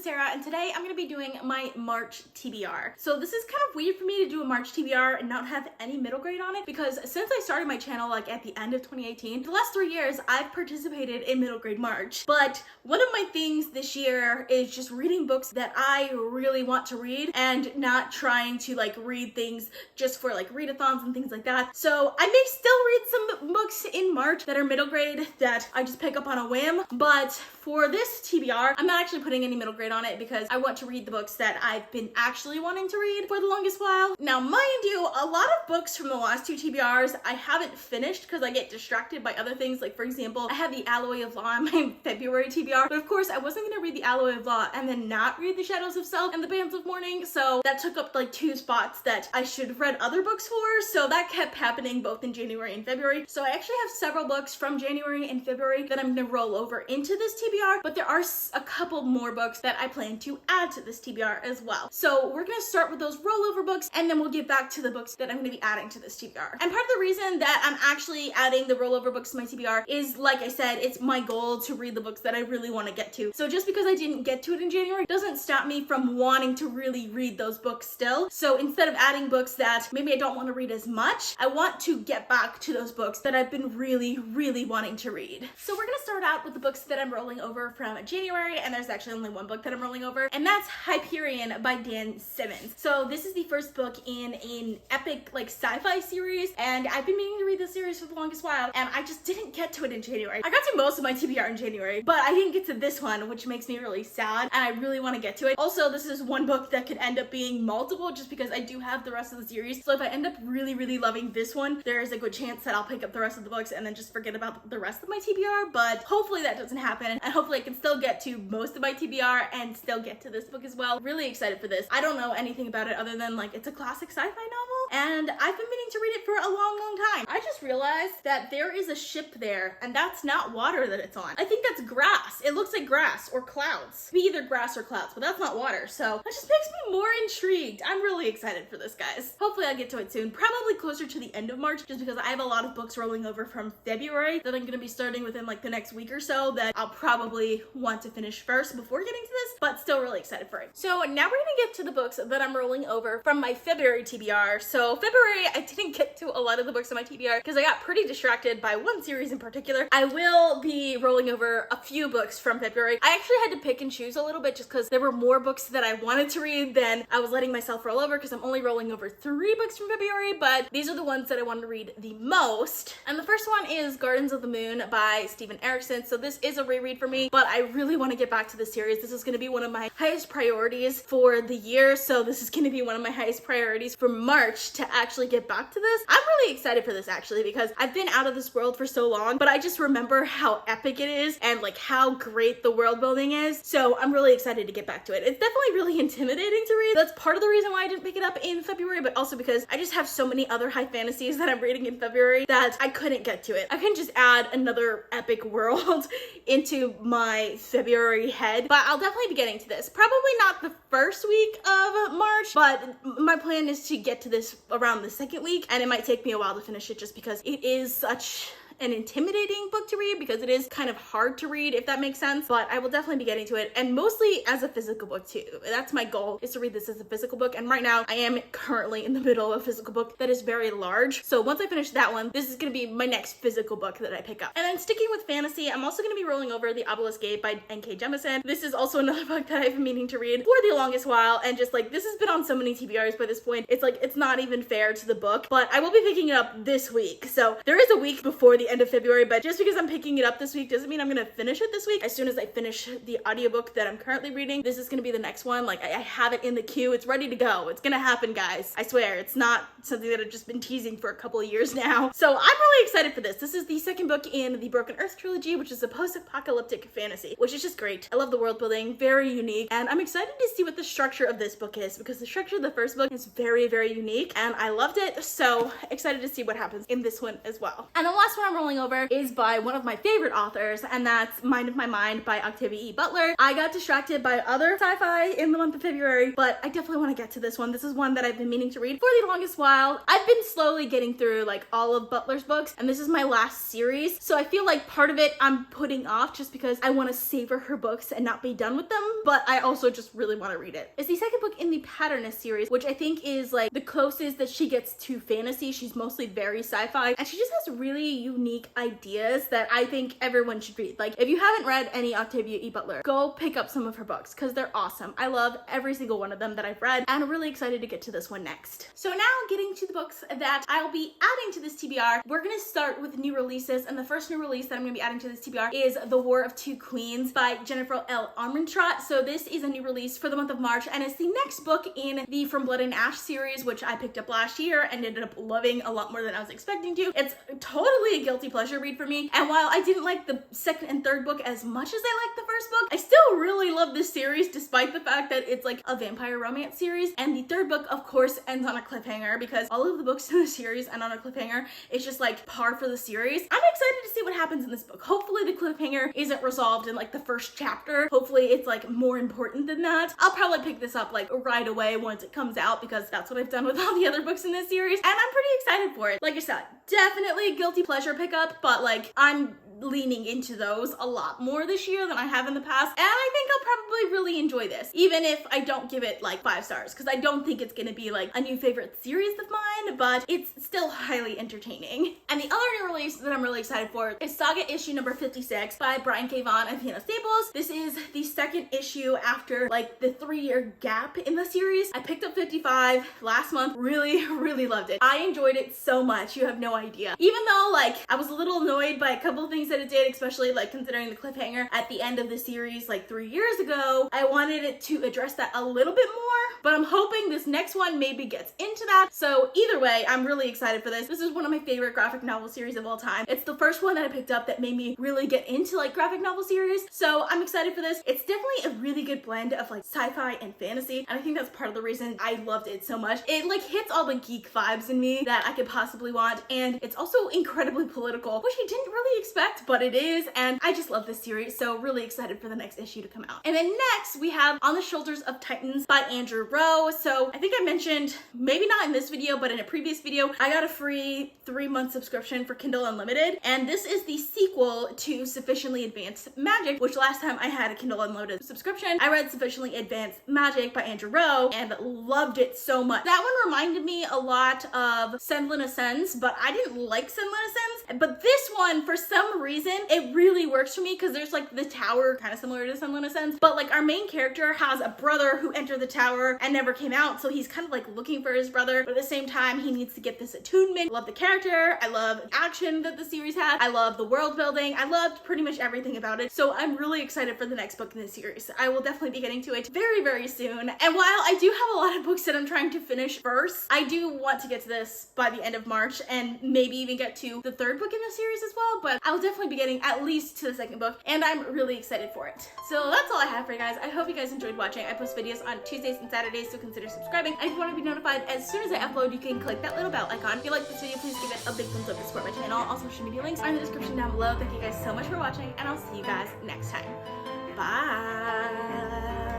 Kesara, and today I'm going to be doing my March TBR. So this is kind of weird for me to do a March TBR and not have any middle grade on it, because since I started my channel like at the end of 2018, the last 3 years I've participated in middle grade March. But one of my things this year is just reading books that I really want to read and not trying to like read things just for like readathons and things like that. So I may still read some books in March that are middle grade that I just pick up on a whim, but for this TBR, I'm not actually putting any middle grade on it because I want to read the books that I've been actually wanting to read for the longest while. Now, mind you, a lot of books from the last 2 TBRs I haven't finished because I get distracted by other things. Like, for example, I had the Alloy of Law in my February TBR, but of course I wasn't going to read the Alloy of Law and then not read the Shadows of Self and the Bands of Mourning, so that took up like 2 spots that I should have read other books for, so that kept happening both in January and February. So I actually have several books from January and February that I'm going to roll over into this TBR, but there are a couple more books that I plan to add to this TBR as well. So we're going to start with those rollover books, and then we'll get back to the books that I'm going to be adding to this TBR. And part of the reason that I'm actually adding the rollover books to my TBR is, like I said, it's my goal to read the books that I really want to get to. So just because I didn't get to it in January doesn't stop me from wanting to really read those books still. So instead of adding books that maybe I don't want to read as much, I want to get back to those books that I've been really wanting to read. So we're going to start out with the books that I'm rolling over from January, and there's actually only one book that I'm rolling over, and that's Hyperion by Simmons. So this is the first book in an epic like sci-fi series, and I've been meaning to read this series for the longest while, and I just didn't get to it in January. I got to most of my TBR in January, but I didn't get to this one, which makes me really sad, and I really want to get to it. Also, this is one book that could end up being multiple just because I do have the rest of the series, so if I end up really loving this one, there is a good chance that I'll pick up the rest of the books and then just forget about the rest of my TBR, but hopefully that doesn't happen, and hopefully I can still get to most of my TBR and still get to this book as well. Really excited for this. I don't know anything about it other than like it's a classic sci-fi novel, and I've been meaning to read it for a long time. I just realized that there is a ship there, and that's not water that it's on. I think that's grass. It looks like grass or clouds. It'd be either grass or clouds, but that's not water, so that just makes me more intrigued. I'm really excited for this, guys. Hopefully I'll get to it soon, probably closer to the end of March, just because I have a lot of books rolling over from February that I'm gonna be starting within like the next week or so that I'll probably want to finish first before getting to this, but still really excited for it. So now we're gonna get to the books that I'm rolling over from my February TBR. So February, I didn't get to a lot of the books in my TBR because I got pretty distracted by one series in particular. I will be rolling over a few books from February. I actually had to pick and choose a little bit just because there were more books that I wanted to read than I was letting myself roll over, because I'm only rolling over 3 books from February, but these are the ones that I wanted to read the most. And the first one is Gardens of the Moon by Steven Erikson. So this is a reread for me, but I really want to get back to this series. This is going to be one of my highest priorities for the year, so this is going to be one of my highest priorities for March to actually get back to this. I'm really excited for this actually because I've been out of this world for so long, but I just remember how epic it is and like how great the world building is, so I'm really excited to get back to it. It's definitely really intimidating to read. That's part of the reason why I didn't pick it up in February, but also because I just have so many other high fantasies that I'm reading in February that I couldn't get to it. I couldn't just add another epic world into my February head, but I'll definitely be getting to this. Probably not the first week of March, but my plan is to get to this around the 2nd week, and it might take me a while to finish it just because it is such an intimidating book to read, because it is kind of hard to read, if that makes sense, but I will definitely be getting to it, and mostly as a physical book too. That's my goal, is to read this as a physical book, and right now I am currently in the middle of a physical book that is very large, so once I finish that one, this is going to be my next physical book that I pick up. And then sticking with fantasy, I'm also going to be rolling over The Obelisk Gate by N.K. Jemisin. This is also another book that I've been meaning to read for the longest while, and just like this has been on so many TBRs by this point, it's like it's not even fair to the book, but I will be picking it up this week. So there is a week before the end of February, but just because I'm picking it up this week doesn't mean I'm gonna finish it this week. As soon as I finish the audiobook that I'm currently reading, this is gonna be the next one. Like I have it in the queue. It's ready to go. It's gonna happen, guys. I swear. It's not something that I've just been teasing for a couple of years now. So I'm really excited for this. This is the 2nd book in the Broken Earth trilogy, which is a post-apocalyptic fantasy, which is just great. I love the world building, very unique, and I'm excited to see what the structure of this book is, because the structure of the first book is very unique, and I loved it. So excited to see what happens in this one as well. And the last one I'm Rolling Over is by one of my favorite authors, and that's Mind of My Mind by Octavia E. Butler. I got distracted by other sci-fi in the month of February, but I definitely want to get to this one. This is one that I've been meaning to read for the longest while. I've been slowly getting through like all of Butler's books, and this is my last series, so I feel like part of it I'm putting off just because I want to savor her books and not be done with them, but I also just really want to read it. It's the second book in the Patternist series, which I think is like the closest that she gets to fantasy. She's mostly very sci-fi, and she just has really unique ideas that I think everyone should read. Like, if you haven't read any Octavia E. Butler, go pick up some of her books because they're awesome. I love every single one of them that I've read, and I'm really excited to get to this one next. So now getting to the books that I'll be adding to this TBR, we're gonna start with new releases, and the first new release that I'm gonna be adding to this TBR is The War of Two Queens by Jennifer L. Armentrout. So this is a new release for the month of March, and it's the next book in the From Blood and Ash series, which I picked up last year and ended up loving a lot more than I was expecting to. It's totally a guilty pleasure read for me, and while I didn't like the second and third book as much as I liked the first book, I still really love this series despite the fact that it's like a vampire romance series. And the third book, of course, ends on a cliffhanger because all of the books in the series end on a cliffhanger. It's just like par for the series. I'm excited to see what happens in this book. Hopefully the cliffhanger isn't resolved in like the first chapter. Hopefully it's like more important than that. I'll probably pick this up like right away once it comes out because that's what I've done with all the other books in this series, and I'm pretty excited for it. Like I said, definitely a guilty pleasure pickup, but like I'm leaning into those a lot more this year than I have in the past, and I think I'll probably really enjoy this, even if I don't give it like 5 stars, because I don't think it's gonna be like a new favorite series of mine, but it's still highly entertaining. And the other new release that I'm really excited for is Saga issue number 56 by Brian K. Vaughan and Fiona Staples. This is the second issue after like the 3-year gap in the series. I picked up 55 last month, really loved it. I enjoyed it so much, you have no idea. Even though like I was a little annoyed by a couple of things that it did, especially like considering the cliffhanger at the end of the series like 3 years ago, I wanted it to address that a little bit more, but I'm hoping this next one maybe gets into that. So either way, I'm really excited for this. This is one of my favorite graphic novel series of all time. It's the first one that I picked up that made me really get into like graphic novel series, so I'm excited for this. It's definitely a really good blend of like sci-fi and fantasy, and I think that's part of the reason I loved it so much. It like hits all the geek vibes in me that I could possibly want, and it's also incredibly political, which I didn't really expect, but it is, and I just love this series, so really excited for the next issue to come out. And then next we have On the Shoulders of Titans by Andrew Rowe. So I think I mentioned, maybe not in this video, but in a previous video, I got a free 3-month subscription for Kindle Unlimited, and this is the sequel to Sufficiently Advanced Magic, which last time I had a Kindle Unlimited subscription, I read Sufficiently Advanced Magic by Andrew Rowe and loved it so much. That one reminded me a lot of Senlin Ascends, but I didn't like Senlin Ascends, but this one, for some reason, it really works for me because there's like the tower, kind of similar to Senlin Ascends, but like our main character has a brother who entered the tower and never came out, so he's kind of like looking for his brother, but at the same time he needs to get this attunement. I love the character, I love the action that the series had, I love the world building, I loved pretty much everything about it, so I'm really excited for the next book in this series. I will definitely be getting to it very soon, and while I do have a lot of books that I'm trying to finish first, I do want to get to this by the end of March and maybe even get to the 3rd book in the series as well, but I'll definitely be getting at least to the 2nd book, and I'm really excited for it. So that's all I have for you guys. I hope you guys enjoyed watching. I post videos on Tuesdays and Saturdays, so consider subscribing. And if you want to be notified as soon as I upload, you can click that little bell icon. If you like this video, please give it a big thumbs up to support my channel. All social media links are in the description down below. Thank you guys so much for watching, and I'll see you guys next time. Bye!